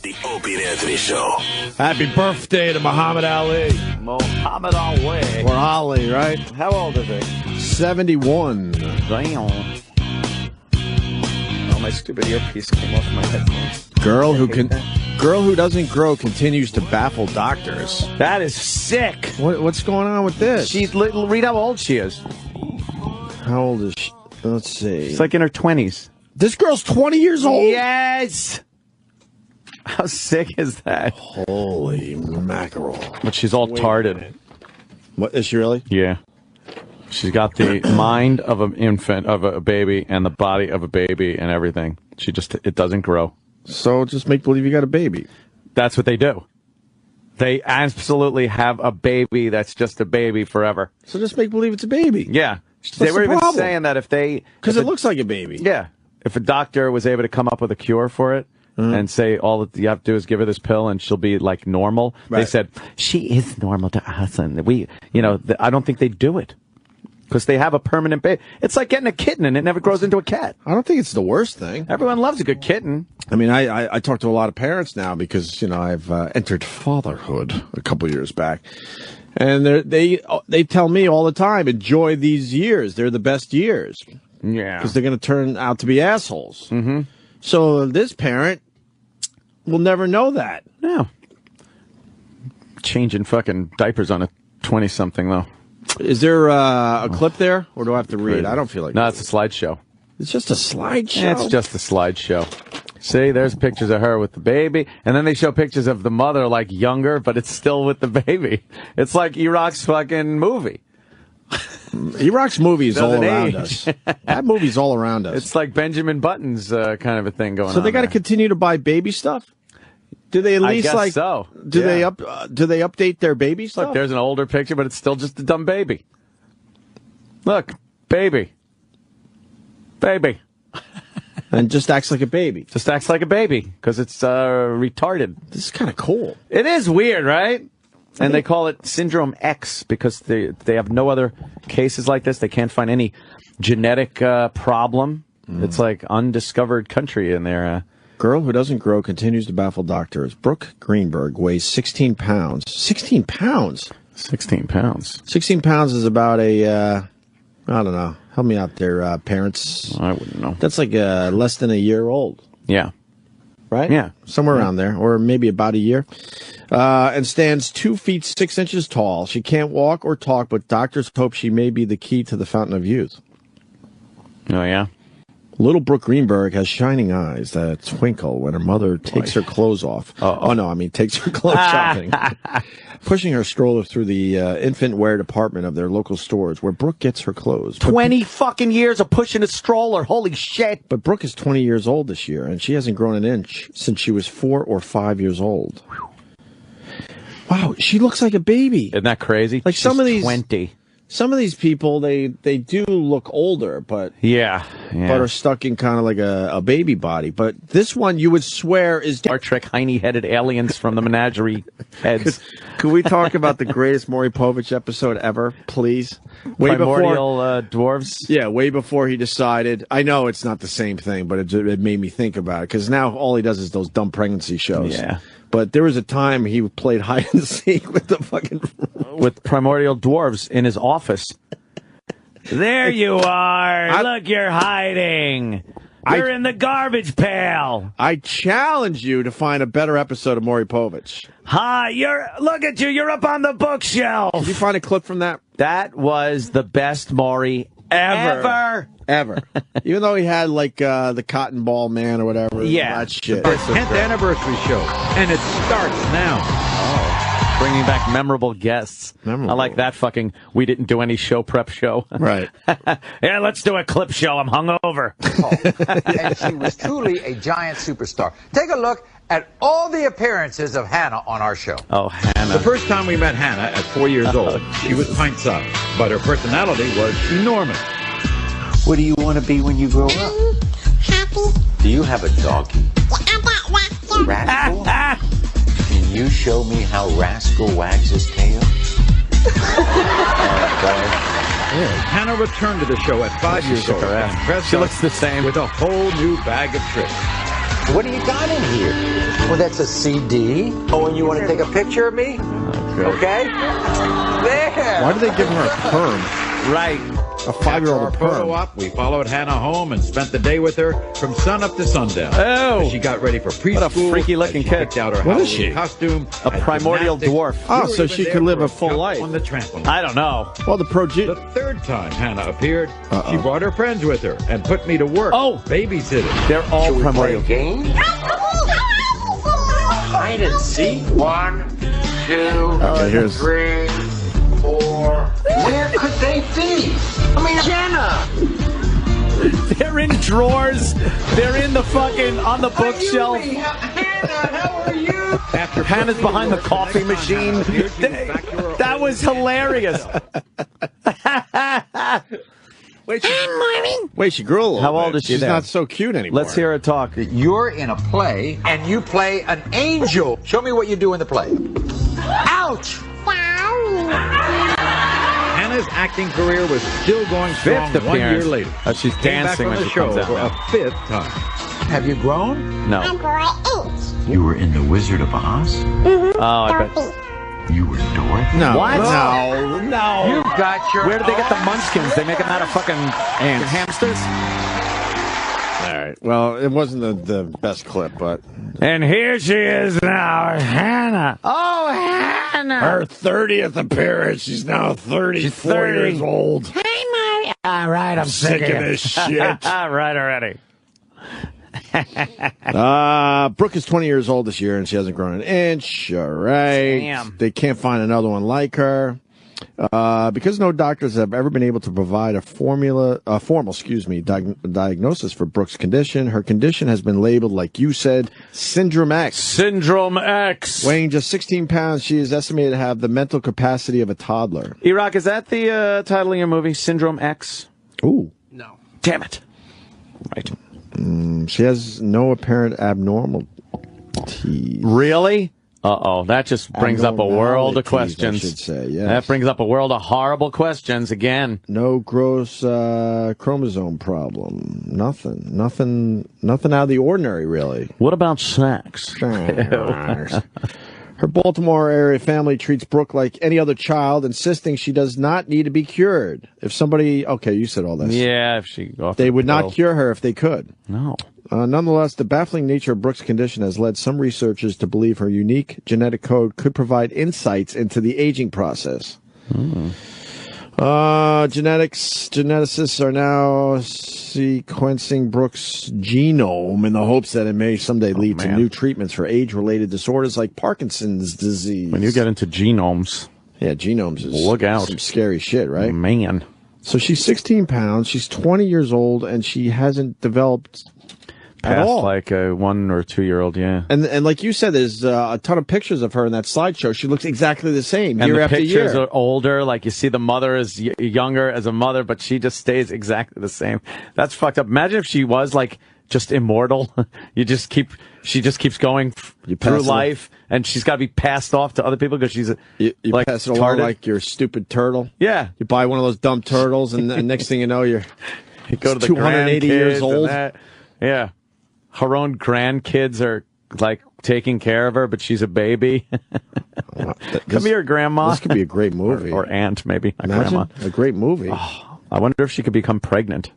The Opie and Anthony Show. Happy birthday to Muhammad Ali. Muhammad Ali. Or Ali, right? How old is he? 71. Damn. Oh, my stupid earpiece came off my headphones. Girl who doesn't grow continues to baffle doctors. That is sick. What's going on with this? She's little. Read how old she is. How old is she? Let's see. She's like in her 20s. This girl's 20 years old? Yes. How sick is that? Holy mackerel. But she's all tarded. What, is she really? Yeah. She's got the mind of an infant, of a baby, and the body of a baby and everything. It doesn't grow. So just make believe you got a baby. That's what they do. They absolutely have a baby that's just a baby forever. So just make believe it's a baby. Yeah. What's they were the even problem? saying that because it looks like a baby. Yeah. If a doctor was able to come up with a cure for it, and say all that you have to do is give her this pill and she'll be like normal. Right. They said she is normal to us, and I don't think they do it because they have a permanent baby. It's like getting a kitten and it never grows into a cat. I don't think it's the worst thing. Everyone loves a good kitten. I mean, I talk to a lot of parents now because I've entered fatherhood a couple years back, and they tell me all the time, enjoy these years. They're the best years. Yeah, because they're going to turn out to be assholes. Mm-hmm. So this parent will never know that. No. Changing fucking diapers on a 20-something, though. Is there a clip there, or do I have to read? I don't feel like No, it's a slideshow. It's just a slideshow? Yeah, it's just a slideshow. See, there's pictures of her with the baby, and then they show pictures of the mother, like, younger, but it's still with the baby. It's like E-Rock's fucking movie. E-Rock's movie is all around us. That movie's all around us. It's like Benjamin Button's kind of a thing going on. So they got to continue to buy baby stuff? Do they at least I guess so. Do they update their baby stuff? Look, there's an older picture, but it's still just a dumb baby. Look, baby. Baby. And just acts like a baby. Just acts like a baby because it's retarded. This is kind of cool. It is weird, right? And they call it Syndrome X because they have no other cases like this. They can't find any genetic problem. It's like undiscovered country in there. Girl who doesn't grow continues to baffle doctors. Brooke Greenberg weighs 16 pounds. 16 pounds? 16 pounds. 16 pounds is about I don't know. Help me out there, parents. I wouldn't know. That's like less than a year old. Yeah. Right? Yeah. Somewhere around there, or maybe about a year. And stands 2 feet 6 inches tall. She can't walk or talk, but doctors hope she may be the key to the fountain of youth. Oh, yeah? Little Brooke Greenberg has shining eyes that twinkle when her mother takes her clothes off. Takes her clothes shopping. Pushing her stroller through the infant wear department of their local stores where Brooke gets her clothes. 20 fucking years of pushing a stroller. Holy shit. But Brooke is 20 years old this year, and she hasn't grown an inch since she was 4 or 5 years old. Wow, she looks like a baby. Isn't that crazy? Like She's some of these 20. Some of these people, they do look older, but are stuck in kind of like a baby body. But this one, you would swear is Star Trek hiney-headed aliens from the menagerie heads. Could we talk about the greatest Maury Povich episode ever, please? Primordial dwarves? Yeah, way before he decided. I know it's not the same thing, but it made me think about it, because now all he does is those dumb pregnancy shows. Yeah. But there was a time he played hide and seek with the fucking... with primordial dwarves in his office. There you are. Look, you're hiding. You're in the garbage pail. I challenge you to find a better episode of Maury Povich. Hi, look at you. You're up on the bookshelf. Did you find a clip from that? That was the best Maury ever. Even though he had like the Cotton Ball Man or whatever. Yeah. That shit. Our 10th anniversary show, and it starts now. Oh, bringing back memorable guests. Memorable. I like that fucking we didn't do any show prep show. Right. Yeah, let's do a clip show. I'm hungover. And she was truly a giant superstar. Take a look at all the appearances of Hannah on our show. Oh, Hannah. The first time we met Hannah at 4 years old, she was pint-sized, but her personality was enormous. What do you want to be when you grow up? Happy. Do you have a doggy? I got Rascal. Rascal? Can you show me how Rascal wags his tail? Hannah returned to the show at 5 years old. She looks the same. With a whole new bag of tricks. What do you got in here? Well, that's a CD. Oh, and you want to take a picture of me? Okay. There. Why do they give her a perm? Right. A 5-year-old After our photo perm. op, we followed Hannah home and spent the day with her from sunup to sundown. Oh. As she got ready for preschool. What a freaky-looking as she kid. picked out her What is Halloween she? costume. A at primordial gymnastics. dwarf. Oh, We were so even she there could live for a full jump life. on the trampoline. I don't know. Well, the The third time Hannah appeared, she brought her friends with her and put me to work. Oh. Babysitting. They're all primordial. Game? Hide and seek. 1, 2, Okay, here's 3, 4. Where could they be? I mean, Jenna. They're in drawers. They're in the fucking on the bookshelf. Hannah, how are you? After Hannah's behind the coffee machine. That was hilarious. Wait, she grew a little How bit. old is she She's now? not so cute anymore. Let's hear her talk. You're in a play and you play an angel. Show me what you do in the play. Ouch! Hannah's acting career was still going strong Fifth 1 year appearance. later. Oh, she's Came back dancing on when the she show comes out for now. a 5th time. Have you grown? No. You were in The Wizard of Oz? Oh, I bet. You were Dorothy? No. What? No. You've got your Where did they get the munchkins? They make them out of fucking hamsters? All right. Well, it wasn't the best clip, but And here she is now, Hannah. Oh, Hannah. her 30th appearance. She's now 34 30. years old. Hey, Mary. All right, I'm Sick of this shit. All right already. Brooke is 20 years old this year, and she hasn't grown an inch. All right. Damn. They can't find another one like her. Because no doctors have ever been able to provide a formal diagnosis for Brooke's condition. Her condition has been labeled, like you said, Syndrome X. Syndrome X. Weighing just 16 pounds, she is estimated to have the mental capacity of a toddler. E-Rock, is that the title of your movie, Syndrome X? Ooh. Damn it. Right. She has no apparent abnormalities. Really? Uh-oh. That just brings up a world of Abnormalities, questions. I should say, yes. That brings up a world of horrible questions again. No gross chromosome problem. Nothing out of the ordinary, really. What about sex? Her Baltimore area family treats Brooke like any other child, insisting she does not need to be cured. If somebody, okay, you said all this. Yeah, if she offered They would a not pill. cure her if they could. No. Nonetheless, the baffling nature of Brooke's condition has led some researchers to believe her unique genetic code could provide insights into the aging process. Geneticists are now sequencing Brooke's genome in the hopes that it may someday lead to new treatments for age-related disorders like Parkinson's disease. When you get into genomes, yeah, genomes is look out. some scary shit, right? Man. So she's 16 pounds, she's 20 years old, and she hasn't developed at Past all. like a 1 or 2 year old, yeah. And like you said, there's a ton of pictures of her in that slideshow. She looks exactly the same And year the after pictures year. are older. Like you see the mother is younger as a mother, but she just stays exactly the same. That's fucked up. Imagine if she was like just immortal. She just keeps going through pass it life, and she's got to be passed off to other people because she's You like pass it along retarded. like your stupid turtle. Yeah. You buy one of those dumb turtles, and next thing you know, you're You go to the 280 years grandkids and old. that. Yeah. Her own grandkids are like taking care of her, but she's a baby. Come here, Grandma. This could be a great movie. Or aunt, maybe. Not Imagine Grandma. a great movie. I wonder if she could become pregnant.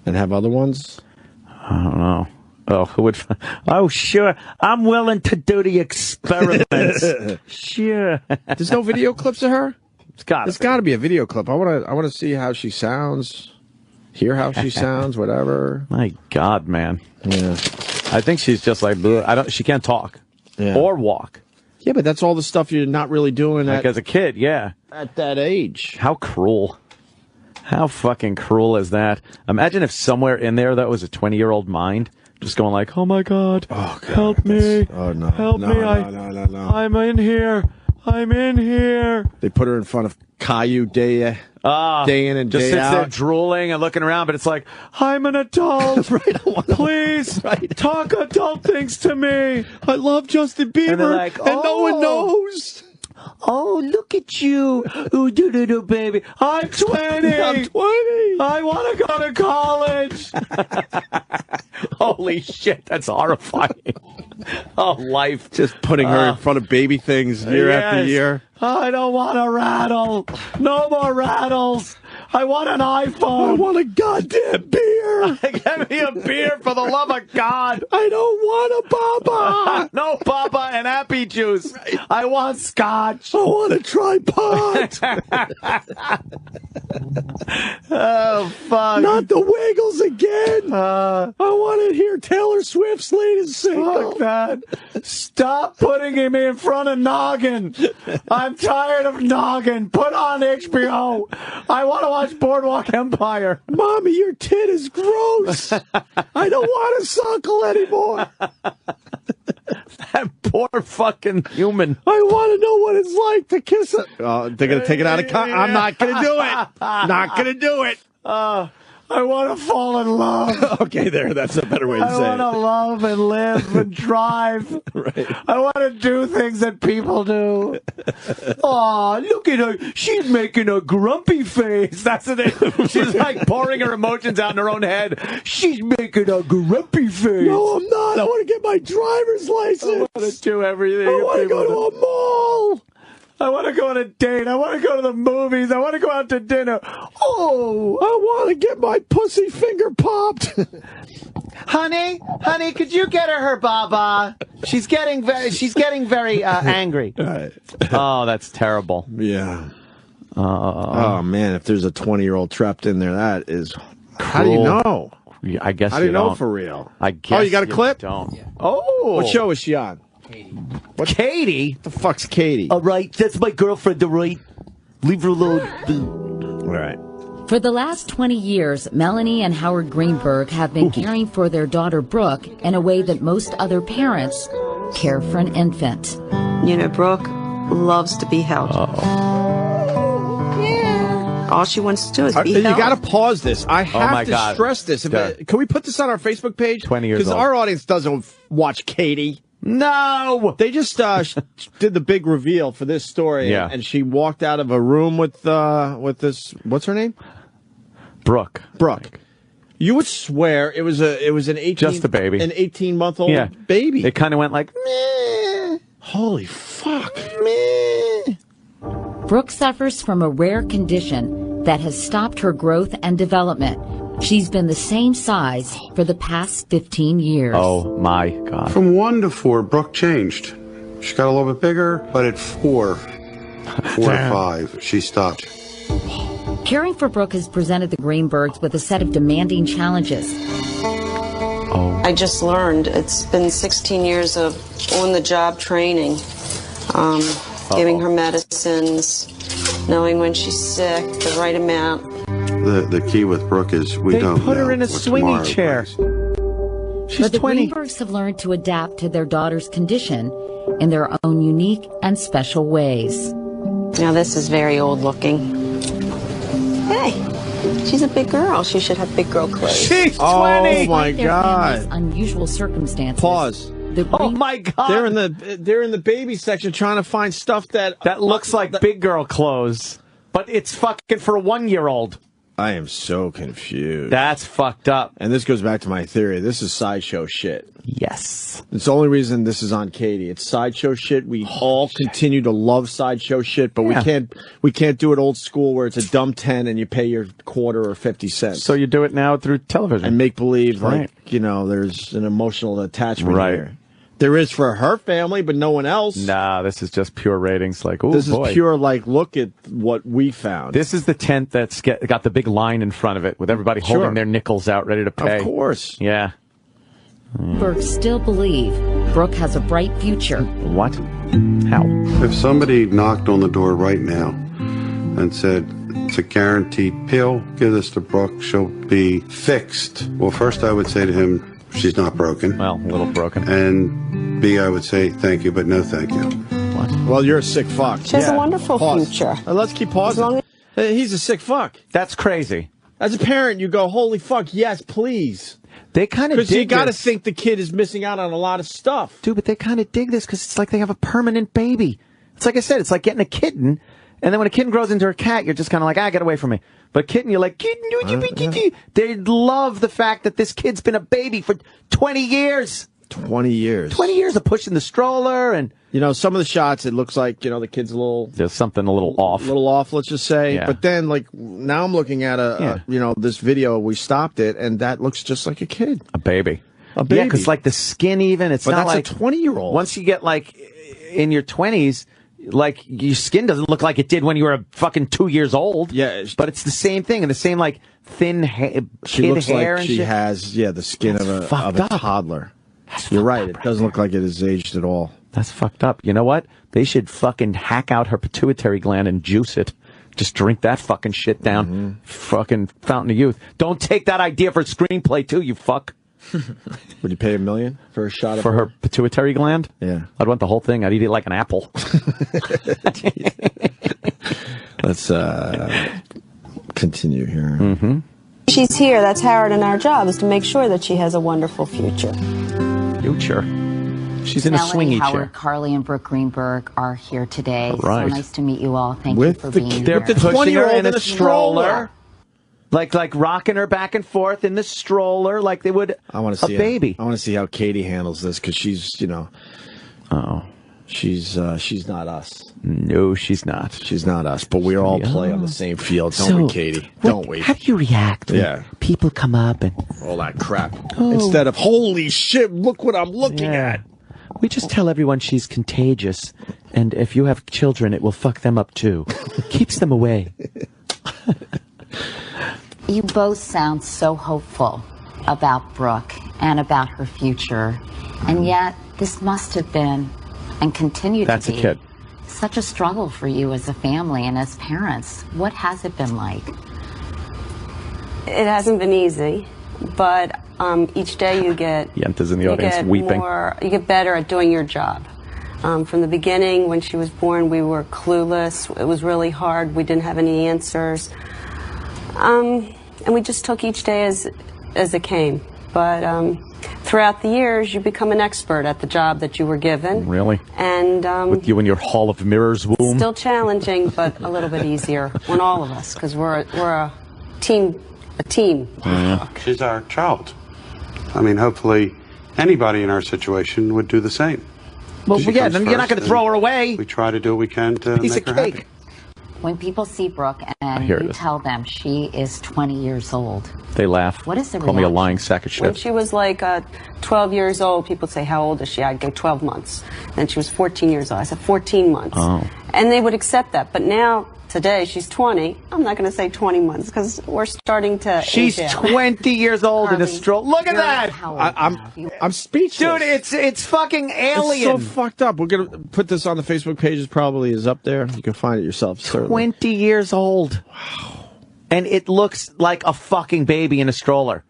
And have other ones? I don't know. Oh, who would? Oh, sure. I'm willing to do the experiments. Sure. There's no video clips of her? There's got to be a video clip. I want to see how she sounds, hear how she sounds, whatever. My God, man. Yeah. I think she's just like, bleh. She can't talk or walk. Yeah, but that's all the stuff you're not really doing Like as a kid, yeah. at that age. How cruel. How fucking cruel is that? Imagine if somewhere in there that was a 20-year-old mind just going like, oh my God, help me. Oh, no. Help No, me. no. I'm in here. I'm in here. They put her in front of Caillou day in and Just day sits there out. drooling and looking around, but it's like, I'm an adult. Please talk adult things to me. I love Justin Bieber, And they're like, and no one knows. Oh, look at you. Ooh, do, baby. I'm 20. I'm 20. I want to go to college. Holy shit, that's horrifying. Oh, life. Just putting her in front of baby things year after year. I don't want a rattle. No more rattles. I want an iPhone. I want a goddamn beer. Give me a beer for the love of God. I don't want a baba. No baba and happy juice. Right. I want scotch. I want a tripod. Oh, fuck. Not the Wiggles again. I want to hear Taylor Swift's latest single. Fuck that. Stop putting him in front of Noggin. I'm tired of Noggin. Put on HBO. I want to watch Boardwalk Empire. Mommy, your tit is gross. I don't want a suckle anymore. That poor fucking human. I want to know what it's like to kiss it. They're going to take it out of I'm not going to do it. Not going to do it. I want to fall in love. Okay, that's a better way to say it. I want to love and live and drive. Right. I want to do things that people do. Aw, look at her. She's making a grumpy face. That's it. She's like pouring her emotions out in her own head. She's making a grumpy face. No, I'm not. I want to get my driver's license. I want to do everything. I want to go to a mall. I want to go on a date. I want to go to the movies. I want to go out to dinner. Oh, I want to get my pussy finger popped. honey, could you get her baba? She's getting very angry. Right. Oh, that's terrible. Yeah. Oh man, if there's a 20-year-old trapped in there, that is. Cruel. How do you know? I guess how do you know don't. for real? I guess. Oh, you got a clip? Don't. Yeah. Oh, what show is she on? Katie? What the fuck's Katie? All right, that's my girlfriend, all right? Leave her alone. All right. For the last 20 years, Melanie and Howard Greenberg have been caring for their daughter Brooke in a way that most other parents care for an infant. You know, Brooke loves to be held. All she wants to do is be held. You got to pause this. I have to stress this. Can we put this on our Facebook page? 20 years old. Because our audience doesn't watch Katie. No! They just did the big reveal for this story. Yeah. And she walked out of a room with this, what's her name? Brooke. You would swear it was an 18-month-old baby. It kind of went like, meh. Holy fuck. Meh. Brooke suffers from a rare condition that has stopped her growth and development. She's been the same size for the past 15 years. Oh, my God. From 1 to 4, Brooke changed. She got a little bit bigger, but at 4 to 5, she stopped. Caring for Brooke has presented the Greenbergs with a set of demanding challenges. I just learned it's been 16 years of on-the-job training, giving her medicines, knowing when she's sick, the right amount. The key with Brooke is we don't know. They put her in a swinging chair. She's but the 20. Greenbergs have learned to adapt to their daughter's condition in their own unique and special ways. Now this is very old looking. Hey, she's a big girl. She should have big girl clothes. She's 20. Oh my Despite their God. family's unusual circumstances. Pause. Oh my God. They're in the baby section trying to find stuff that looks like big girl clothes, but it's fucking for a 1-year-old. I am so confused. That's fucked up. And this goes back to my theory. This is sideshow shit. Yes. It's the only reason this is on Katie. It's sideshow shit. We all continue to love sideshow shit, but we can't do it old school where it's a dumb 10 and you pay your quarter or 50 cents. So you do it now through television. And make believe Right. there's an emotional attachment Right. here. There is for her family, but no one else. Nah, this is just pure ratings. Like, oh, this boy. is pure, like, look at what we found. This is the tent that's got the big line in front of it with everybody holding their nickels out ready to pay. Of course. Yeah. Greenbergs still believe Brooke has a bright future. What? How? If somebody knocked on the door right now and said, it's a guaranteed pill, give this to Brooke, she'll be fixed. Well, first I would say to him, she's not broken. Well, a little broken. And B, I would say thank you, but no thank you. What? Well, you're a sick fuck. She has a wonderful Pause. future. Let's keep pausing. He's a sick fuck. That's crazy. As a parent, you go, holy fuck, yes, please. They kind of dig Because you got to this. think the kid is missing out on a lot of stuff. Dude, but they kind of dig this because it's like they have a permanent baby. It's like I said, it's like getting a kitten, and then when a kitten grows into a cat, you're just kind of like, get away from me. But kitten, you're like, they love the fact that this kid's been a baby for 20 years. 20 years. 20 years of pushing the stroller and... some of the shots, it looks like, the kid's a little... There's something a little off. A little off, let's just say. Yeah. But then, now I'm looking at this video, we stopped it, and that looks just like a kid. A baby. A baby. Yeah, because, the skin even, it's not like... But that's a 20-year-old. Once you get, in your 20s, your skin doesn't look like it did when you were fucking 2 years old. Yeah. But it's the same thing, and the same, thin she kid looks hair like and she shit. has, the skin of a toddler. You're right. It doesn't look like it is aged at all. That's fucked up. You know what? They should fucking hack out her pituitary gland and juice it. Just drink that fucking shit down. Mm-hmm. Fucking fountain of youth. Don't take that idea for a screenplay too, you fuck. Would you pay $1 million for a shot of her pituitary gland? Yeah. I'd want the whole thing. I'd eat it like an apple. Let's continue here. Mm-hmm. She's here. That's Howard and our job is to make sure that she has a wonderful future. She's in a Melanie, swingy Howard, chair. Carly, and Brooke Greenberg are here today. Right. So nice to meet you all. Thank you for being here. They're pushing her 20-year-old in a stroller. Like rocking her back and forth in the stroller like they would a baby. I want to see how Katie handles this because she's, she's not us. No, she's not. She's not us, but we all play on the same field, don't we, Katie? Don't we? How do you react when people come up and... all that crap. Instead of, holy shit, look what I'm looking at. We just tell everyone she's contagious, and if you have children, it will fuck them up too. Keeps them away. You both sound so hopeful about Brooke and about her future, and yet this must have been and continue to be a kid. Such a struggle for you as a family and as parents. What has it been like? It hasn't been easy, but each day you get... Yente's in the audience weeping. You get better at doing your job. From the beginning, when she was born, we were clueless. It was really hard. We didn't have any answers. And we just took each day as it came. But throughout the years, you become an expert at the job that you were given. Really? And with you in your Hall of Mirrors womb? Still challenging, but a little bit easier on all of us, because we're a team. She's our child. I mean, hopefully anybody in our situation would do the same. Well, yeah, then you're not going to throw her away. We try to do what we can to make her happy. When people see Brooke and you tell them she is 20 years old, they laugh. What is the Call me a lying sack of shit. When she was 12 years old, people say, how old is she? I'd go 12 months. Then she was 14 years old. I said, 14 months. Oh. And they would accept that. But now, today, she's 20. I'm not going to say 20 months because we're starting to She's age out. 20 years old in a stroll. Look at that! I'm speechless. Dude, it's fucking alien. It's so fucked up. We're going to put this on the Facebook pages, probably is up there. You can find it yourself, certainly. 20 years old. Wow. And it looks like a fucking baby in a stroller.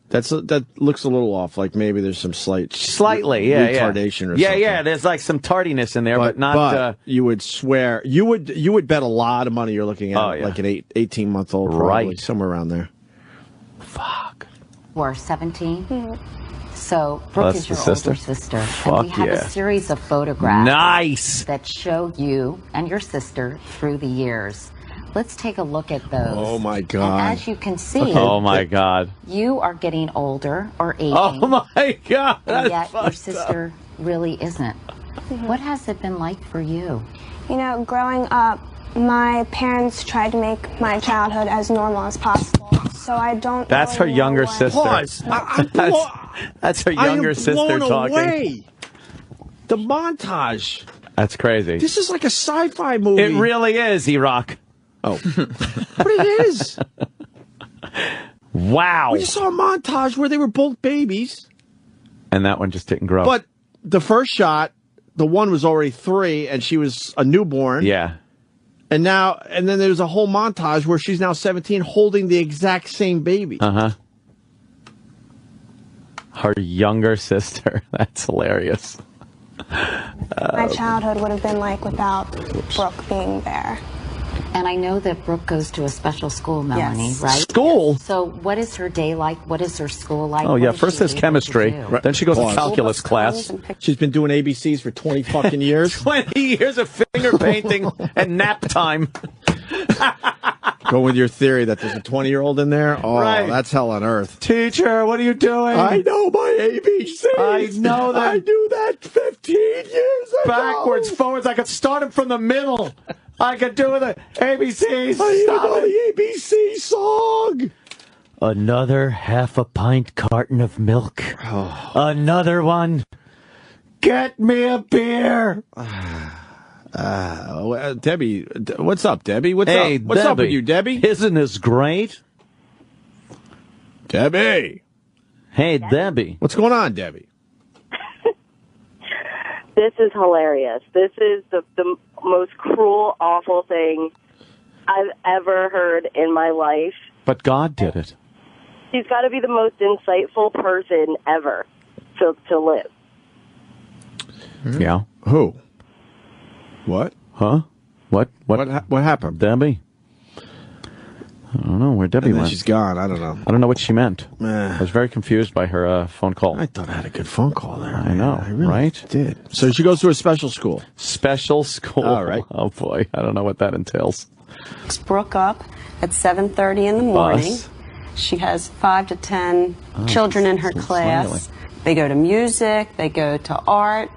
That looks a little off. Like maybe there's some slightly retardation or something. Yeah, there's like some tardiness in there, but not. But you would swear you would bet a lot of money you're looking at like an 18-month-old, probably somewhere around there. Fuck. We're 17. Mm-hmm. So Brooke is your older sister, and we have a series of photographs that show you and your sister through the years. Let's take a look at those. Oh, my God. And as you can see, oh, my God, you are getting older or aging. Oh, my God. And yet your sister really isn't. Mm-hmm. What has it been like for you? You know, growing up, my parents tried to make my childhood as normal as possible. So I don't. That's her younger sister. Pause. That's her younger sister talking. Away. The montage. That's crazy. This is like a sci-fi movie. It really is, E-Rock. Oh. But it is. Wow. We just saw a montage where they were both babies. And that one just didn't grow. But the first shot, the one was already 3 and she was a newborn. Yeah. And then there's a whole montage where she's now 17 holding the exact same baby. Uh-huh. Her younger sister. That's hilarious. My childhood would have been like without Brooke being there. And I know that Brooke goes to a special school, Melanie, Yes. right? School? So what is her day like? What is her school like? Oh, yeah. First there's chemistry. Then she goes to calculus class. She's been doing ABCs for 20 fucking years. 20 years of finger painting and nap time. Go with your theory that there's a 20-year-old in there? Oh, Right. that's hell on earth. Teacher, what are you doing? I know my ABCs. I know that. I knew that 15 years ago. Backwards, forwards. I could start him from the middle. I could do the ABCs. I even Stop know it. the ABC song. Another half a pint carton of milk. Another one. Get me a beer. Debbie, what's up, Debbie? What's Hey, up? What's up with Debbie. you, Debbie? Isn't this great? Debbie. Hey, Debbie. What's going on, Debbie? This is hilarious. This is the most cruel, awful thing I've ever heard in my life. But God did it. She's got to be the most insightful person ever to live. Yeah. Who? What? Huh? What happened? Debbie? I don't know where Debbie And then went. she's gone. I don't know. I don't know what she meant. I was very confused by her phone call. I thought I had a good phone call there. I know, I really right? did. So she goes to a special school. Special school. All right. Oh, boy. I don't know what that entails. Picks Brooke up at 7:30 in the morning. Bus. She has 5 to 10 children in her so class. smiley. They go to music. They go to art.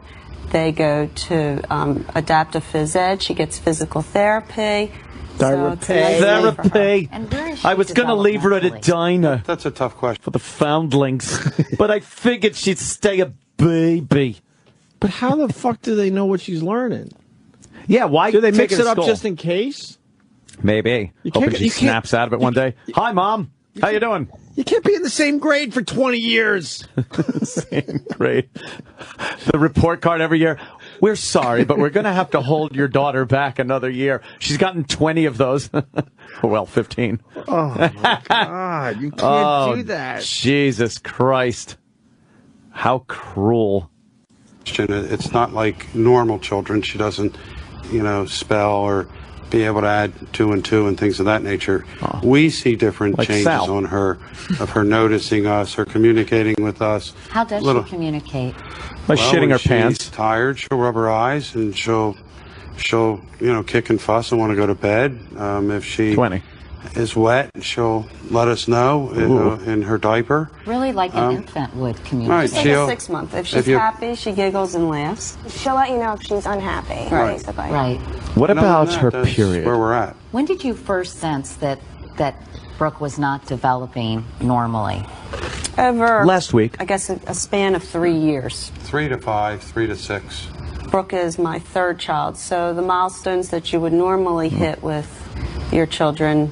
They go to adaptive phys ed. She gets physical therapy. So it's a nice day for her. Therapy. And where is she I was going to leave her at a developmentally? diner That's a tough question. for the foundlings, but I figured she'd stay a baby. But how the fuck do they know what she's learning? Yeah, why Do they take mix her it to up school? just in case? Maybe. You Hoping can't- she you can't- snaps out of it one day. Hi, Mom. How you doing? You can't be in the same grade for 20 years. Same grade. The report card every year. We're sorry, but we're going to have to hold your daughter back another year. She's gotten 20 of those. Well, 15. Oh, my God. You can't do that. Jesus Christ. How cruel. It's not like normal children. She doesn't, spell or be able to add 2 and 2 and things of that nature. We see different Like changes Sal. on her, of her noticing us, her communicating with us. How does she communicate? By shitting when her she's pants. tired, she'll rub her eyes and she'll kick and fuss and want to go to bed. If she 20. is wet, she'll let us know in her diaper. Really like an infant would communicate. Right, It's like a 6 month. If she's happy, she giggles and laughs. She'll let you know if she's unhappy, Right. basically. Right. What And other about than that, her that's period? where we're at. When did you first sense that Brooke was not developing normally? Over Last week. I guess a span of 3 years. 3 to 5, 3 to 6. Brooke is my third child, so the milestones that you would normally hit with your children,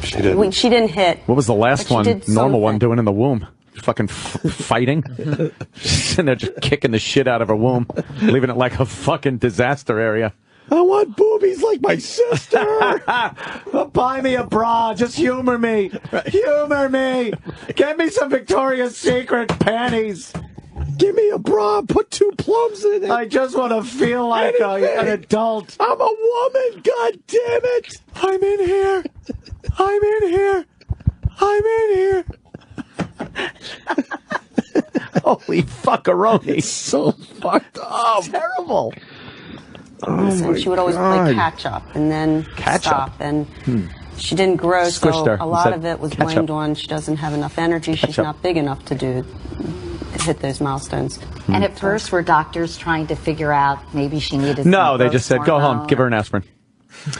She didn't. she didn't hit. What was the last But she one, did normal one, something. doing in the womb? Fucking fighting? She's in there just kicking the shit out of her womb, leaving it like a fucking disaster area. I want boobies like my sister. Buy me a bra. Just humor me. Humor me. Get me some Victoria's Secret panties. Give me a bra. Put 2 plums in it. I just want to feel like an adult. I'm a woman. God damn it. I'm in here. I'm in here. I'm in here. Holy fuckeroni. It's so fucked up. Terrible. And she would always play catch up and then stop. And she didn't grow, Squished so her. a lot Said, of it was "Catch blamed up." on she doesn't have enough energy. She's up. not big enough to hit those milestones. And at first, were doctors trying to figure out maybe she needed some No, they growth just said, go home, hormone? give her an aspirin.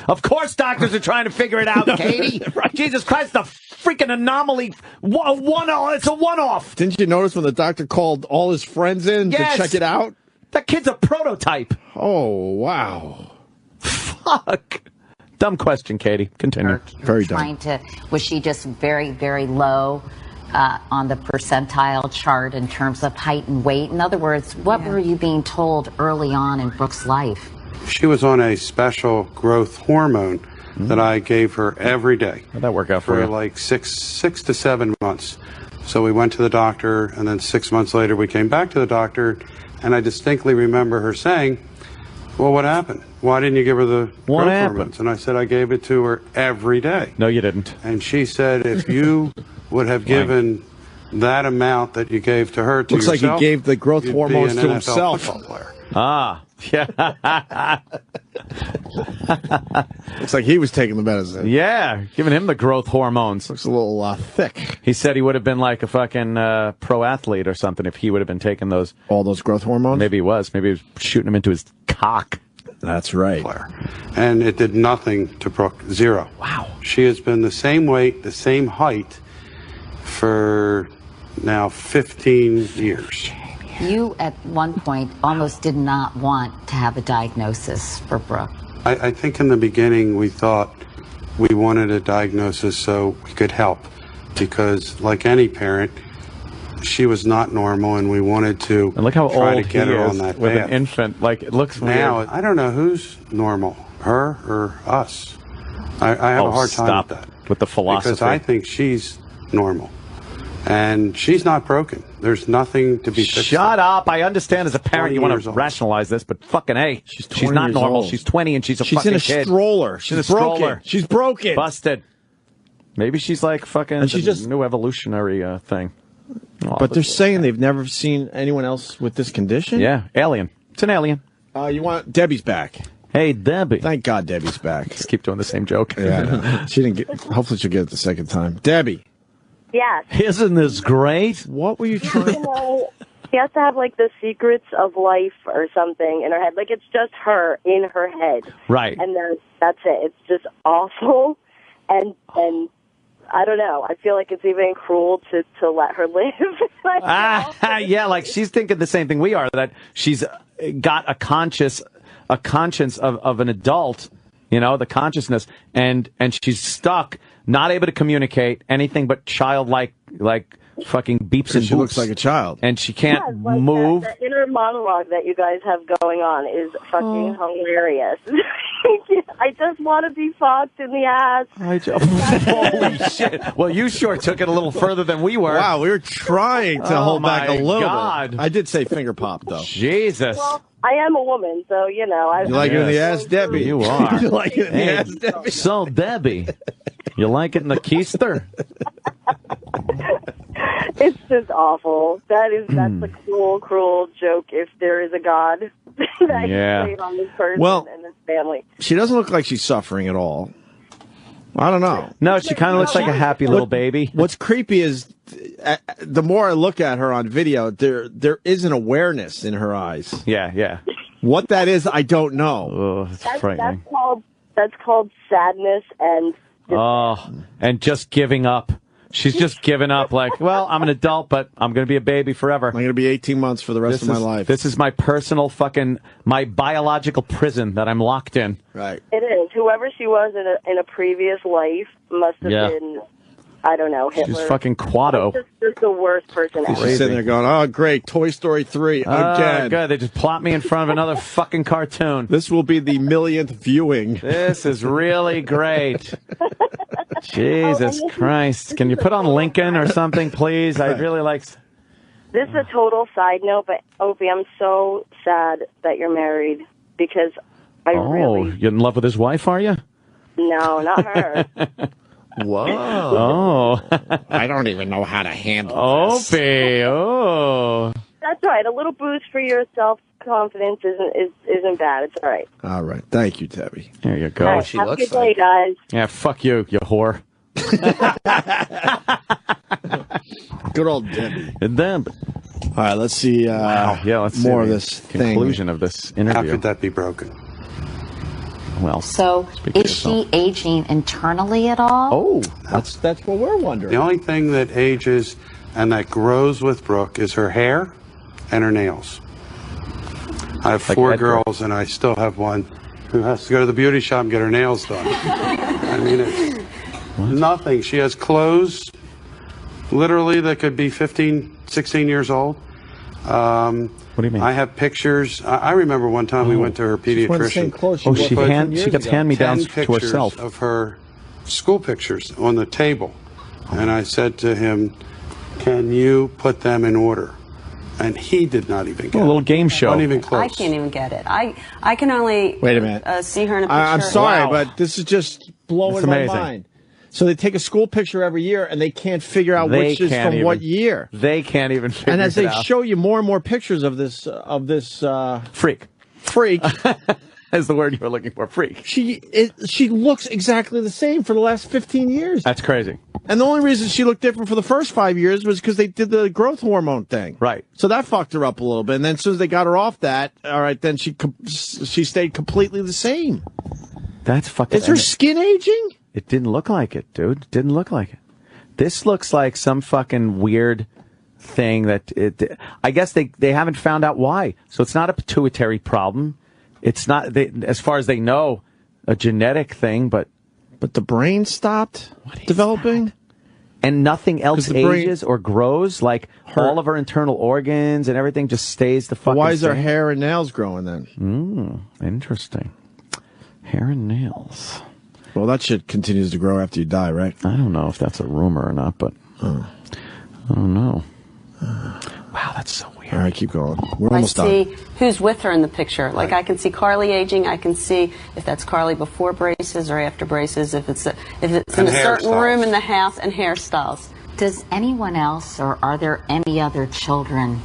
Of course doctors are trying to figure it out, Katie. Jesus Christ, the freaking anomaly. It's a one-off. Didn't you notice when the doctor called all his friends in Yes. to check it out? That kid's a prototype. Oh, wow. Fuck. Dumb question, Katie. Continue. Very dumb. Trying to, was she just very, very low on the percentile chart in terms of height and weight? In other words, what were you being told early on in Brooke's life? She was on a special growth hormone that I gave her every day. How'd that work out for you? like six to 7 months. So we went to the doctor, and then 6 months later we came back to the doctor, and I distinctly remember her saying, well, what happened? Why didn't you give her the What growth happened? hormones? And I said, I gave it to her every day. No, you didn't. And she said, if you would have given that amount that you gave to her to Looks yourself, like he gave the growth you'd hormones be to an NFL himself. football player. Ah, yeah. Looks like he was taking the medicine. Yeah, giving him the growth hormones. Looks a little thick. He said he would have been like a fucking pro athlete or something if he would have been taking those. All those growth hormones? Maybe he was. Maybe he was shooting them into his cock. That's right. And it did nothing to Brooke. Zero. Wow. She has been the same weight, the same height for now 15 years. You, at one point, almost did not want to have a diagnosis for Brooke. I think in the beginning we thought we wanted a diagnosis so we could help. Because, like any parent, she was not normal, and we wanted to And look how try old to get he her is on that with path. an infant. Like, it looks weird. Now, I don't know who's normal, her or us. I have a hard time stop with that. with the philosophy. Because I think she's normal. And she's not broken. There's nothing to be fixed. Shut up. I understand as a parent you want years to old. rationalize this, but fucking A. She's 20 not years normal. old. She's 20 and she's a She's fucking in a kid. stroller. She's in a She's broken. stroller. She's broken. Busted. Maybe she's like fucking And she's the just- new evolutionary thing. Oh, But they're saying they've never seen anyone else with this condition? Yeah, alien. It's an alien. You want Debbie's back. Hey, Debbie. Thank God Debbie's back. Just keep doing the same joke. Yeah, I know. She didn't get. Hopefully she'll get it the second time. Debbie, Yes. Isn't this great? what were you trying? You know, she has to have like the secrets of life or something in her head. Like it's just her in her head. Right. And that's it. It's just awful. And I don't know. I feel like it's even cruel to let her live. Yeah, like she's thinking the same thing we are, that she's got a conscience of an adult, you know, the consciousness, and she's stuck, not able to communicate anything but childlike, like fucking beeps and She boops. looks like a child. And she can't Yes, like move. That inner monologue that you guys have going on is fucking hilarious. I just want to be fucked in the ass. Holy shit. Well, you sure took it a little further than we were. Wow, we were trying to Oh, hold back a my little God. bit. I did say finger pop, though. Jesus. Well, I am a woman, so, you know. You like it in the ass, Debbie? You are. You like it in the Hey, ass, Debbie? So, Debbie, you like it in the keister? It's just awful. That's a cruel, cruel joke if there is a God that Yeah. played on this person Well- and this family. She doesn't look like she's suffering at all. I don't know. No, she kind of looks like a happy little baby. What's creepy is the more I look at her on video, there is an awareness in her eyes. Yeah, yeah. What that is, I don't know. Oh, it's frightening. That's called sadness and Oh, and just giving up. She's just given up like, well, I'm an adult, but I'm going to be a baby forever. I'm going to be 18 months for the rest of my life. This is my personal my biological prison that I'm locked in. Right. it is. Whoever she was in a previous life must have been, I don't know, Hitler. She's fucking Quado. Just the worst person ever. She's sitting there going, oh, great, Toy Story 3 again. Good. They just plot me in front of another fucking cartoon. This will be the millionth viewing. This is really great. Jesus Christ. Can you put on Lincoln or something, please? I'd really like... This is a total side note, but Opie, I'm so sad that you're married because I really... you in love with his wife, are you? No, not her. Whoa. Oh. I don't even know how to handle Opie. Oh. That's right. A little boost for your self-confidence isn't bad. It's all right. All right. Thank you, Debbie. There you go. All right, have a good day, guys. Yeah, fuck you, you whore. Good old Debbie. And then, all right, let's see. Yeah, let's more see of this conclusion of this interview. How could that be broken? Well, So, is she aging internally at all? Oh, that's what we're wondering. The only thing that ages and that grows with Brooke is her hair and her nails. I have Like 4 Edgar. girls, and I still have one who has to go to the beauty shop and get her nails done. I mean, it's nothing. She has clothes, literally, that could be 15, 16 years old. What do you mean? I have pictures. I remember one time we went to her She's wearing the same pediatrician. clothes Oh, wore she 13 years gets ago. hand-me-downs 10 to herself. pictures of her school pictures on the table. And I said to him, can you put them in order? and he did not even get a little game show. Not even close. I can't even get it. I can only wait a minute. See her in a picture. I'm sorry, but this is just blowing my mind. So they take a school picture every year, and they can't figure out which is from what year. They can't even figure it out. And as they show you more and more pictures of this freak, is the word you were looking for. Freak. She looks exactly the same for the last 15 years. That's crazy. And the only reason she looked different for the first 5 years was because they did the growth hormone thing. Right. So that fucked her up a little bit. And then as soon as they got her off that, all right, then she stayed completely the same. That's fucking... Is her skin aging? It didn't look like it, dude. It didn't look like it. This looks like some fucking weird thing that... I guess they haven't found out why. So it's not a pituitary problem. It's not, as far as they know, a genetic thing, but the brain stopped developing? That? And nothing else ages or grows? Like all of her internal organs and everything just stays the fucking same? Why is her hair and nails growing then? Interesting. Hair and nails. Well, that shit continues to grow after you die, right? I don't know if that's a rumor or not, but I don't know. Wow, that's so weird. All right, keep going. We're almost done. I see who's with her in the picture. Like, I can see Carly aging. I can see if that's Carly before braces or after braces, if it's in a certain room in the house, and hairstyles. Does anyone else, or are there any other children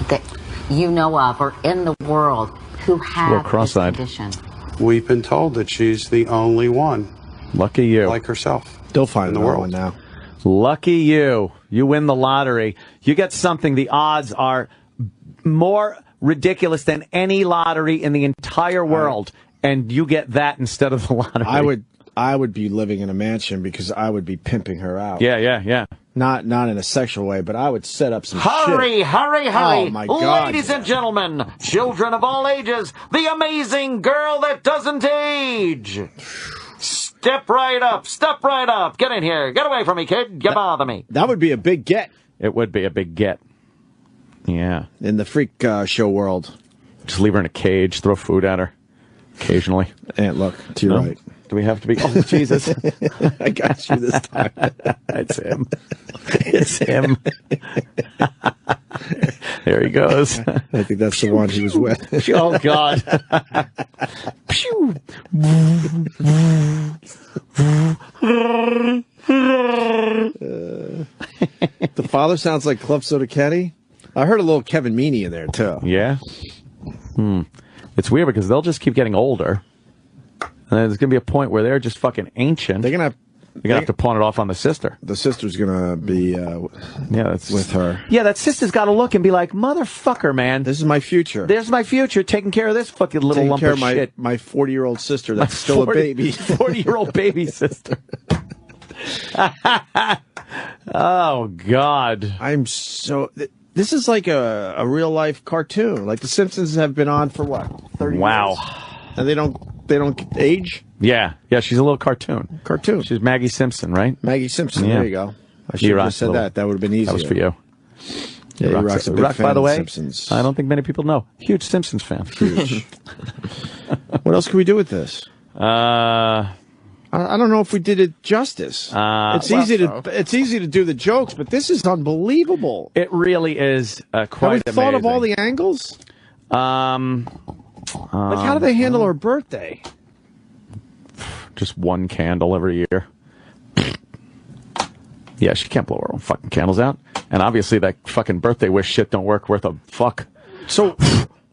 that you know of or in the world who have this condition? We've been told that she's the only one. Lucky you. Like herself. They'll find the world now. Lucky you. You win the lottery. You get something. The odds are more ridiculous than any lottery in the entire world, and you get that instead of the lottery. I would be living in a mansion because I would be pimping her out. Yeah. Not in a sexual way, but I would set up some Hurry! shit. Oh, my God. Ladies and gentlemen, children of all ages, the amazing girl that doesn't age. Step right up. Get in here. Get away from me, kid. You bother me. That would be a big get. It would be a big get. Yeah. In the freak show world. Just leave her in a cage, throw food at her occasionally. And look, to your right. Do we have to be? Oh, Jesus. I got you this time. It's him. It's him. There he goes. I think that's the one he was with. Oh, God. The father sounds like Club Soda Kenny. I heard a little Kevin Meaney in there, too. Yeah? It's weird because they'll just keep getting older. And there's going to be a point where they're just fucking ancient. They're going to have to pawn it off on the sister. The sister's going to be with her. Yeah, that sister's got to look and be like, motherfucker, man. This is my future. There's my future, taking care of this fucking little lump of shit. My 40-year-old sister that's still a baby. 40-year-old baby sister. Oh, God. I'm so... This is like a real-life cartoon. Like The Simpsons have been on for, what, 30 years? And they don't age? Yeah, she's a little cartoon. Cartoon. She's Maggie Simpson, right? Maggie Simpson, there you go. I should have just said that. That would have been easier. That was for you. Yeah, Rock's a big fan by the of way, Simpsons. I don't think many people know. Huge Simpsons fan. Huge. What else can we do with this? I don't know if we did it justice. It's easy to do the jokes, but this is unbelievable. It really is quite amazing. Have we thought of all the angles? Like, how do they handle her birthday? Just one candle every year. Yeah, she can't blow her own fucking candles out. And obviously that fucking birthday wish shit don't work worth a fuck. So...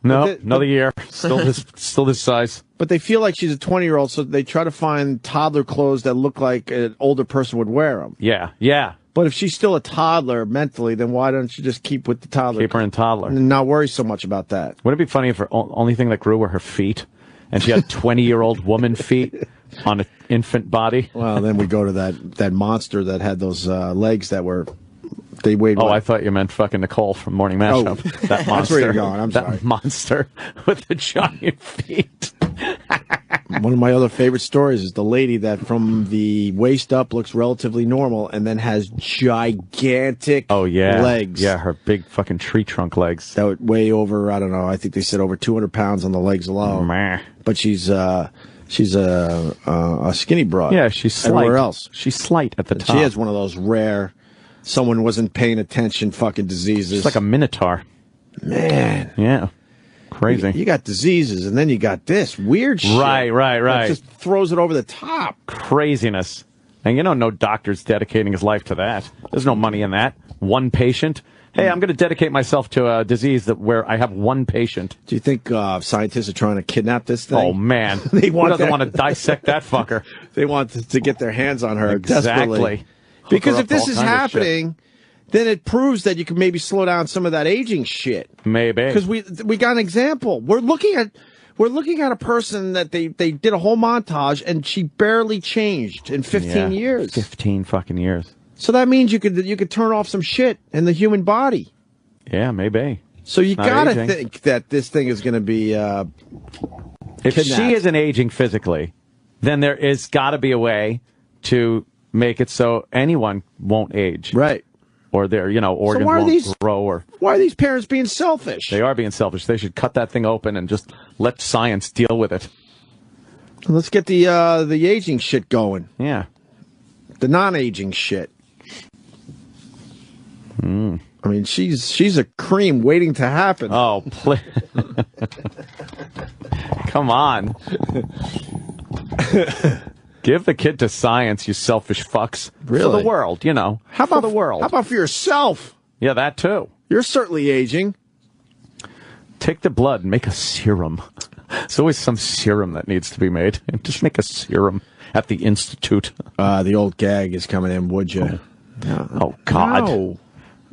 No, another year. Still this size. But they feel like she's a 20-year-old, so they try to find toddler clothes that look like an older person would wear them. Yeah. But if she's still a toddler mentally, then why don't you just keep with the toddler? Keep her in toddler. And not worry so much about that. Wouldn't it be funny if her only thing that grew were her feet? And she had 20-year-old woman feet on an infant body? Well, then we go to that monster that had those legs that were... They weighed. I thought you meant fucking Nicole from Morning Mashup. That monster. That's where you're going. I'm sorry. That monster with the giant feet. One of my other favorite stories is the lady that from the waist up looks relatively normal and then has gigantic legs. Yeah, her big fucking tree trunk legs. That would weigh over, I don't know, I think they said over 200 pounds on the legs alone. But she's a skinny broad. Yeah, she's slight. Everywhere else. She's slight at the top. She has one of those rare... someone wasn't paying attention. Fucking diseases. It's like a minotaur. Man. Yeah. Crazy. You got diseases, and then you got this weird shit. Right. That just throws it over the top. Craziness. And no doctor's dedicating his life to that. There's no money in that. One patient. Hey, I'm going to dedicate myself to a disease where I have one patient. Do you think scientists are trying to kidnap this thing? Oh, man. Who doesn't want to dissect that fucker? They want to get their hands on her desperately. Desperately. Because if this is happening, then it proves that you can maybe slow down some of that aging shit. Maybe. Because we got an example. We're looking at a person that they did a whole montage, and she barely changed in 15 years. 15 fucking years. So that means you could turn off some shit in the human body. Yeah, maybe. So you gotta think that this thing is going to be if she isn't aging physically, then there is got to be a way to make it so anyone won't age. Right. Or their, organs won't grow. Why are these parents being selfish? They are being selfish. They should cut that thing open and just let science deal with it. Let's get the aging shit going. Yeah. The non-aging shit. I mean, she's a cream waiting to happen. Oh, please. Come on. Give the kid to science, you selfish fucks. Really? For the world, How about the world? How about for yourself? Yeah, that too. You're certainly aging. Take the blood and make a serum. There's always some serum that needs to be made. Just make a serum at the Institute. The old gag is coming in, would you? Oh, God. No.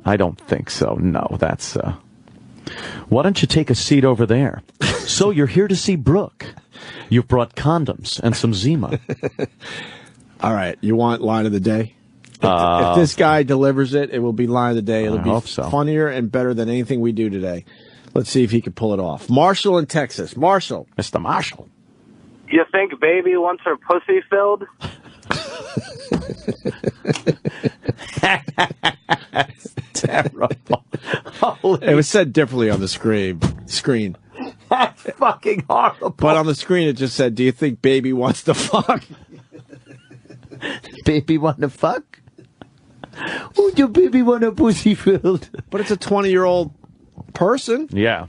I don't think so. No, that's... Why don't you take a seat over there? So you're here to see Brooke. You've brought condoms and some Zima. All right. You want line of the day? If this guy delivers it, it will be line of the day. It'll be funnier and better than anything we do today. Let's see if he can pull it off. Marshall in Texas. Marshall. Mr. Marshall. You think baby wants her pussy filled? That's terrible. It was said differently on the screen. That's fucking horrible. But on the screen it just said, do you think baby wants to fuck? Baby want to fuck? Would your baby want a pussy filled? But it's a 20-year-old person. Yeah.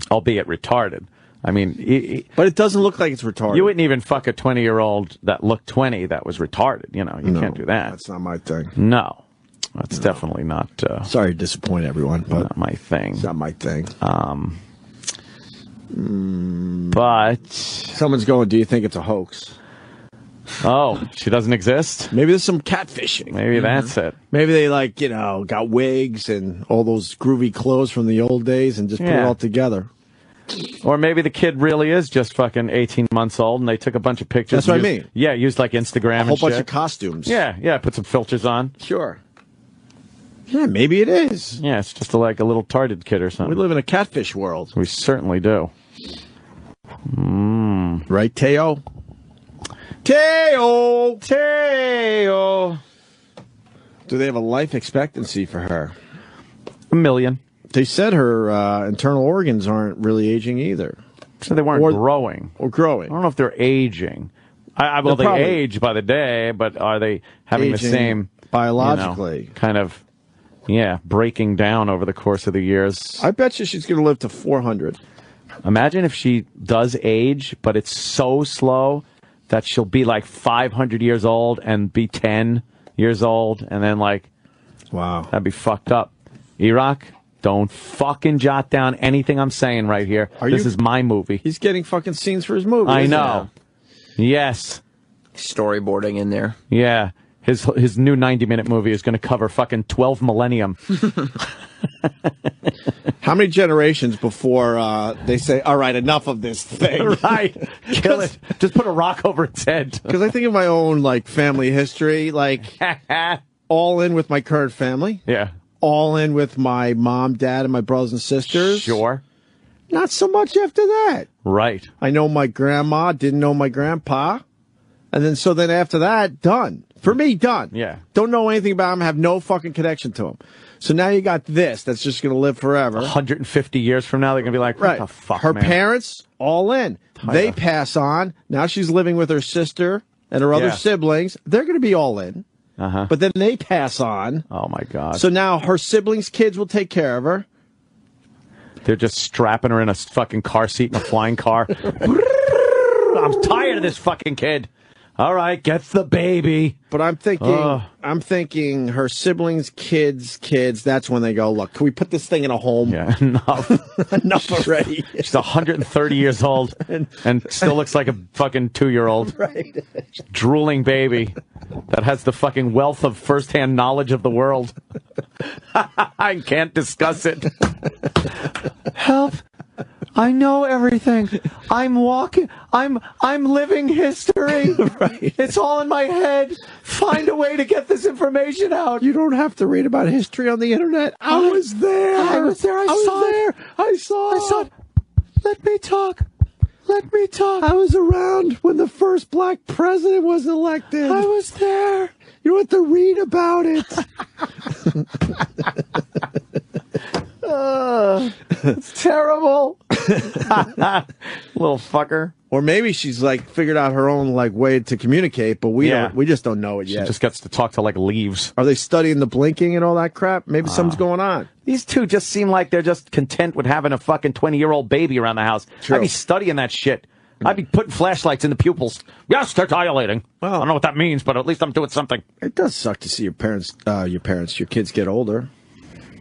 Albeit retarded. I mean... but it doesn't look like it's retarded. You wouldn't even fuck a 20-year-old that looked 20 that was retarded. You can't do that. That's not my thing. No. That's definitely not... sorry to disappoint everyone, but... not my thing. It's not my thing. But... Someone's going, do you think it's a hoax? Oh, she doesn't exist? Maybe there's some catfishing. Maybe that's it. Maybe they, got wigs and all those groovy clothes from the old days and just put it all together. Or maybe the kid really is just fucking 18 months old and they took a bunch of pictures. That's what I mean. Yeah, used like Instagram and a whole shit. bunch of costumes. Yeah, put some filters on. Sure. Yeah, maybe it is. Yeah, it's just like a little tarded kid or something. We live in a catfish world. We certainly do. Right, Teo? Teo! Do they have a life expectancy for her? 1 million. They said her internal organs aren't really aging either. So they weren't growing. Or growing. I don't know if they're aging. Well, they age by the day, but are they having the same... biologically. Kind of, breaking down over the course of the years. I bet you she's going to live to 400. Imagine if she does age, but it's so slow that she'll be like 500 years old and be 10 years old, and then wow, that'd be fucked up. Iraq, don't fucking jot down anything I'm saying right here. This is my movie. He's getting fucking scenes for his movie. I know. Yes. Storyboarding in there. Yeah. His new 90-minute movie is going to cover fucking 12 millennium. How many generations before they say, all right, enough of this thing? Right. Kill it. Just put a rock over its head. Because I think of my own family history, all in with my current family. Yeah. All in with my mom, dad, and my brothers and sisters. Sure. Not so much after that. Right. I know my grandma, didn't know my grandpa. And then after that, done. For me, done. Yeah. Don't know anything about him, have no fucking connection to him. So now you got this that's just going to live forever. 150 years from now, they're going to be like, what the fuck, Her man? parents, all in. They pass on. Now she's living with her sister and her other siblings. They're going to be all in. but then they pass on. Oh, my God. So now her siblings' kids will take care of her. They're just strapping her in a fucking car seat in a flying car. I'm tired of this fucking kid. All right, get the baby. But I'm thinking her siblings' kids. That's when they go, look, can we put this thing in a home? Yeah, enough. Enough already. She's 130 years old and still looks like a fucking 2-year-old. Right. Drooling baby that has the fucking wealth of firsthand knowledge of the world. I can't discuss it. Help. I know everything. I'm walking. I'm living history. Right. It's all in my head. Find a way to get this information out. You don't have to read about history on the internet. I was there. I was there. I saw it. Let me talk. I was around when the first black president was elected. I was there. You don't have to read about it. It's terrible. Little fucker. Or maybe she's like figured out her own like way to communicate, but we just don't know it yet. She just gets to talk to like leaves. Are they studying the blinking and all that crap? Maybe something's going on. These two just seem like they're just content with having a fucking 20-year-old baby around the house. True. I'd be studying that shit. I'd be putting flashlights in the pupils. Yes, they're dilating. Well, I don't know what that means, but at least I'm doing something. It does suck to see your kids get older.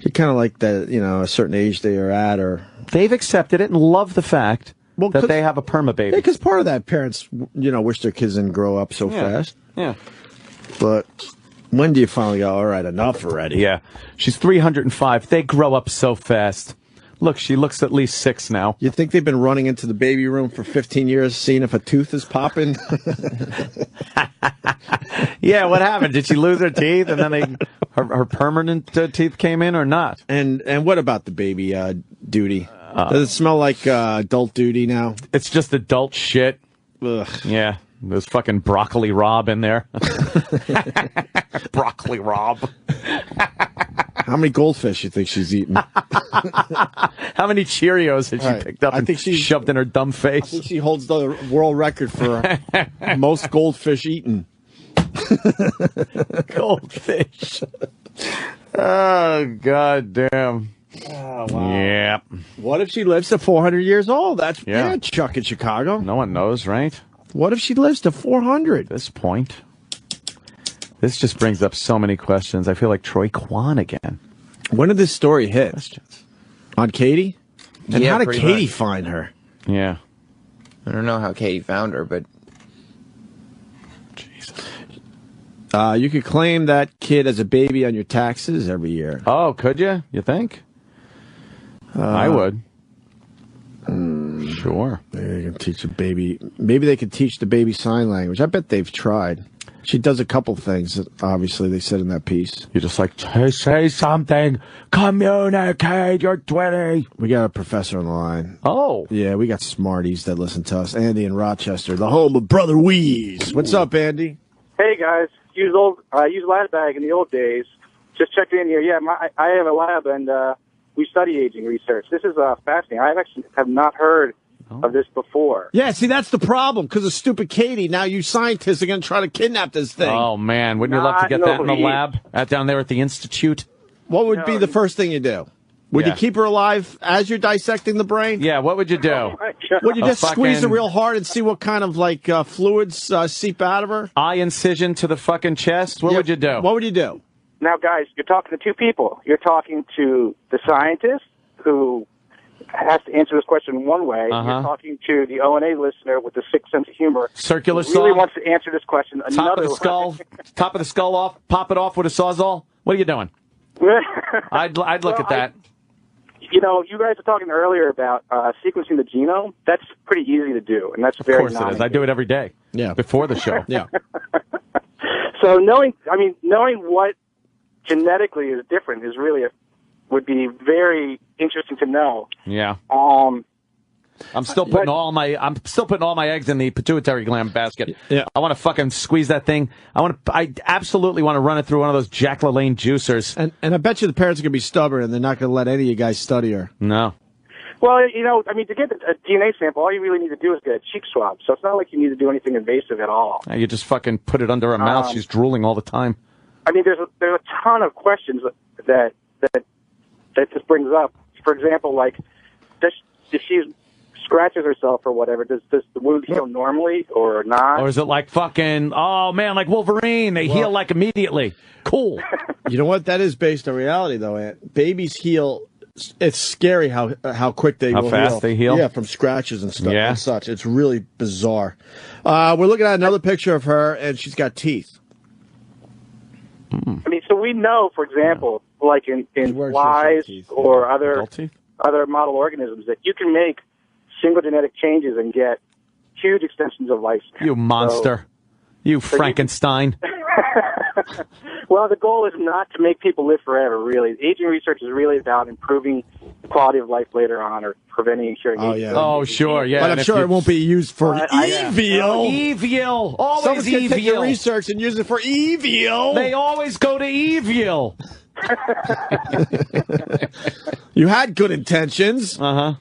You're kind of like that, a certain age they are at, or they've accepted it and love the fact that they have a perma baby. Because part of that, parents, wish their kids didn't grow up so fast. Yeah. But when do you finally go, all right, enough already? Yeah. She's 305. They grow up so fast. Look, she looks at least 6 now. You think they've been running into the baby room for 15 years, seeing if a tooth is popping? Yeah, what happened? Did she lose her teeth, and then her permanent teeth came in, or not? And what about the baby duty? Does it smell like adult duty now? It's just adult shit. Ugh. Yeah, there's fucking Broccoli Rob in there. Broccoli Rob. How many goldfish you think she's eaten? How many Cheerios had she picked up and shoved in her dumb face? I think she holds the world record for most goldfish eaten. Goldfish. Oh, God damn. Oh, wow. Yeah. What if she lives to 400 years old? That's Chuck in Chicago. No one knows, right? What if she lives to 400? At this point. This just brings up so many questions. I feel like Troy Kwan again. When did this story hit? Questions. On Katie? And Yeah, how did pretty Katie much. find her? Yeah. I don't know how Katie found her, but Jesus. You could claim that kid as a baby on your taxes every year. Oh, could you? You think? I would. Sure. Maybe they can teach a baby. Maybe they could teach the baby sign language. I bet they've tried. She does a couple things, obviously, they said in that piece. You're just like, hey, say something. Communicate. You're 20. We got a professor on the line. Oh. Yeah, we got smarties that listen to us. Andy in Rochester, the home of Brother Weeze. What's up, Andy? Hey, guys. Used lab bag in the old days. Just checking in here. Yeah, I have a lab, and we study aging research. This is fascinating. I actually have not heard of this before. Yeah, see, that's the problem. Because of stupid Katie, now you scientists are going to try to kidnap this thing. Oh, man. Wouldn't you love to get that in the lab? Down there at the Institute? What would be the first thing you do? Would you keep her alive as you're dissecting the brain? Yeah, what would you do? Would you just squeeze her real hard and see what kind of, fluids seep out of her? Eye incision to the fucking chest? What would you do? What would you do? Now, guys, you're talking to two people. You're talking to the scientist who has to answer this question one way. You're talking to the O&A listener with the sick sense of humor. Circular who really saw? wants to answer this question Top another of the skull? Top of the skull off? Pop it off with a sawzall? What are you doing? I'd look at that. You guys were talking earlier about sequencing the genome. That's pretty easy to do, and that's very Of course it is. I do it every day. Yeah. Before the show. Yeah. So knowing what genetically is different is really would be very interesting to know. Yeah. I'm still putting all my eggs in the pituitary gland basket. Yeah. I want to fucking squeeze that thing. I absolutely want to run it through one of those Jack LaLanne juicers. And I bet you the parents are going to be stubborn and they're not going to let any of you guys study her. No. Well, to get a DNA sample, all you really need to do is get a cheek swab. So it's not like you need to do anything invasive at all. You just fucking put it under her mouth. She's drooling all the time. I mean, there's a ton of questions that this brings up. For example, like, if she scratches herself or whatever, does the wound heal normally or not? Or is it like fucking, oh man, like Wolverine, they heal like immediately? Cool. You know what? That is based on reality, though, Aunt. Babies heal. It's scary how quick they will heal. How fast they heal? Yeah, from scratches and stuff and such. It's really bizarre. We're looking at another picture of her, and she's got teeth. I mean, so we know, for example, like in flies or other model organisms, that you can make single genetic changes and get huge extensions of life. You monster. You Frankenstein. Well, the goal is not to make people live forever, really. Aging research is really about improving the quality of life later on or preventing and curing aging. Yeah. Oh, sure, yeah. But I'm sure it won't be used for evil. Evil. Always Someone's evil. Someone's going to take your research and use it for evil. They always go to evil. You had good intentions. Uh-huh.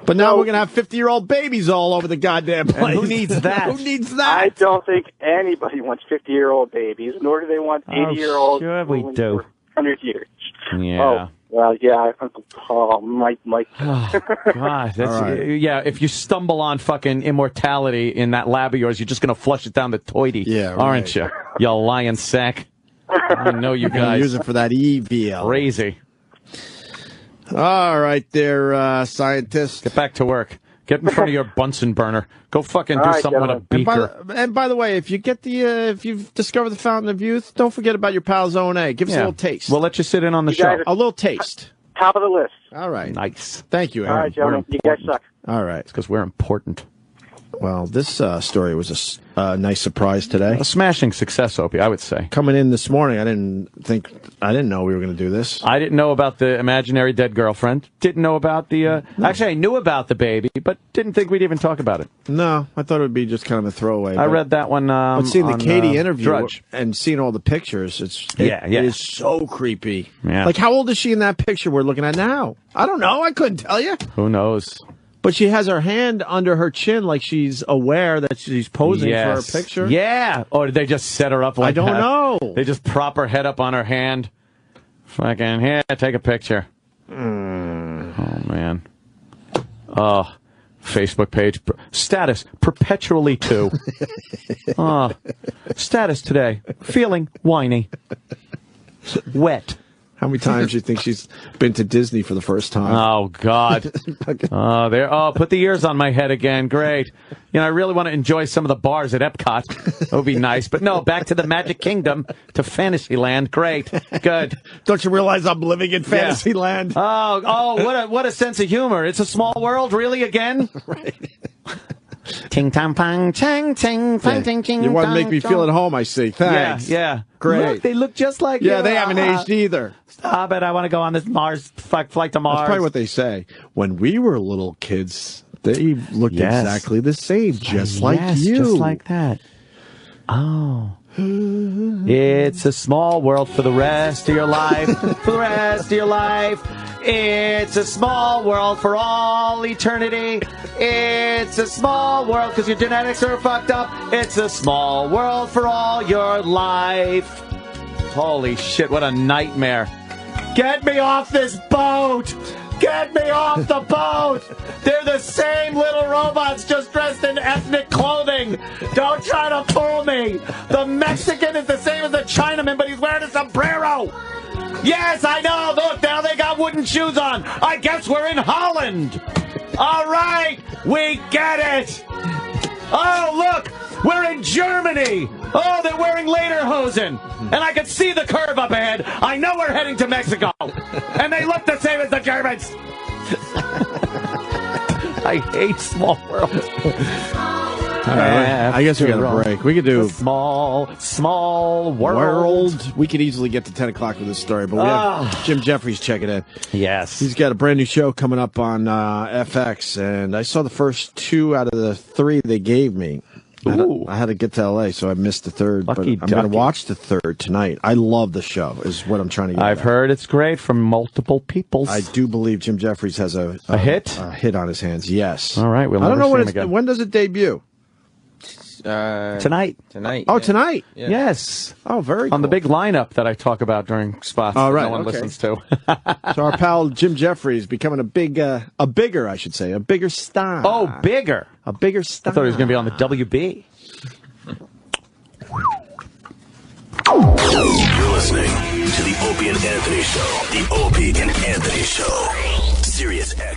But now we're going to have 50-year-old babies all over the goddamn place. And who needs that? Who needs that? I don't think anybody wants 50-year-old babies, nor do they want 80-year-old sure we do. 100 years. Yeah. Oh, well, yeah. Oh, Mike. God, yeah, if you stumble on fucking immortality in that lab of yours, you're just going to flush it down the toity, aren't you? You lying sack. I know you guys. Use it for that evil. Crazy. All right, there, scientists. Get back to work. Get in front of your Bunsen burner. Go fucking do something with a beaker. And by the way, if you get if you've discovered the fountain of youth, don't forget about your pal Zone A. Give us a little taste. We'll let you sit in on the show. A little taste. Top of the list. All right. Nice. Thank you, Aaron. All right, gentlemen. You guys suck. All right. It's because we're important. Well, this story was a nice surprise today. A smashing success, Opie, I would say. Coming in this morning, I didn't know we were going to do this. I didn't know about the imaginary dead girlfriend. Didn't know about the... Actually, I knew about the baby, but didn't think we'd even talk about it. No, I thought it would be just kind of a throwaway. I read that one but seeing the Katie interview Drudge. and seeing all the pictures, it is so creepy. Yeah. Like, how old is she in that picture we're looking at now? I don't know. I couldn't tell you. Who knows? But she has her hand under her chin like she's aware that she's posing for her picture. Yeah. Or did they just set her up like that? I don't know. They just prop her head up on her hand. Fucking, here, take a picture. Oh, man. Oh, Facebook page. Status, perpetually to. Status today, feeling whiny. Wet. How many times do you think she's been to Disney for the first time? Oh, God. Put the ears on my head again. Great. You know, I really want to enjoy some of the bars at Epcot. That would be nice. But no, back to the Magic Kingdom, to Fantasyland. Great. Good. Don't you realize I'm living in Fantasyland? Oh, what a sense of humor. It's a small world, really, again? Right. Ting tang pang chang ting pang ting ting. You want to make me feel at home, I see. Thanks. Yeah. Great. Look, they look just like you. They haven't aged either. Stop it. I want to go on this flight to Mars. That's probably what they say. When we were little kids, they looked exactly the same, just like you. Just like that. Oh. It's a small world for the rest of your life. For the rest of your life. It's a small world for all eternity. It's a small world because your genetics are fucked up. It's a small world for all your life. Holy shit, what a nightmare. Get me off this boat! Get me off the boat! They're the same little robots just dressed in ethnic clothing. Don't try to fool me. The Mexican is the same as the Chinaman, but he's wearing a sombrero. Yes, I know. Look, now they got wooden shoes on. I guess we're in Holland. All right, we get it. Oh, look, we're in Germany. Oh, they're wearing lederhosen. And I can see the curve up ahead. I know we're heading to Mexico. And they look the same as the Germans. I hate small world. All right, I guess we got a break. We could do small world. We could easily get to 10 o'clock with this story, but we have Jim Jeffries checking in. Yes. He's got a brand new show coming up on FX, and I saw the first 2 out of the 3 they gave me. I had to get to L.A., so I missed the third, but I'm going to watch the third tonight. I love the show, is what I'm trying to get I've heard it's great from multiple people. I do believe Jim Jeffries has a hit? A hit on his hands, yes. All right, I don't know when does it debut? Tonight. Tonight. Oh, yeah. tonight. Yeah. Yes. Oh, very cool. On the big lineup that I talk about during spots Oh, that right, no one okay. listens to. So our pal Jim Jeffries becoming a bigger star. Oh, bigger. A bigger star. I thought he was going to be on the WB. You're listening to the Opie and Anthony Show. The Opie and Anthony Show. Sirius X.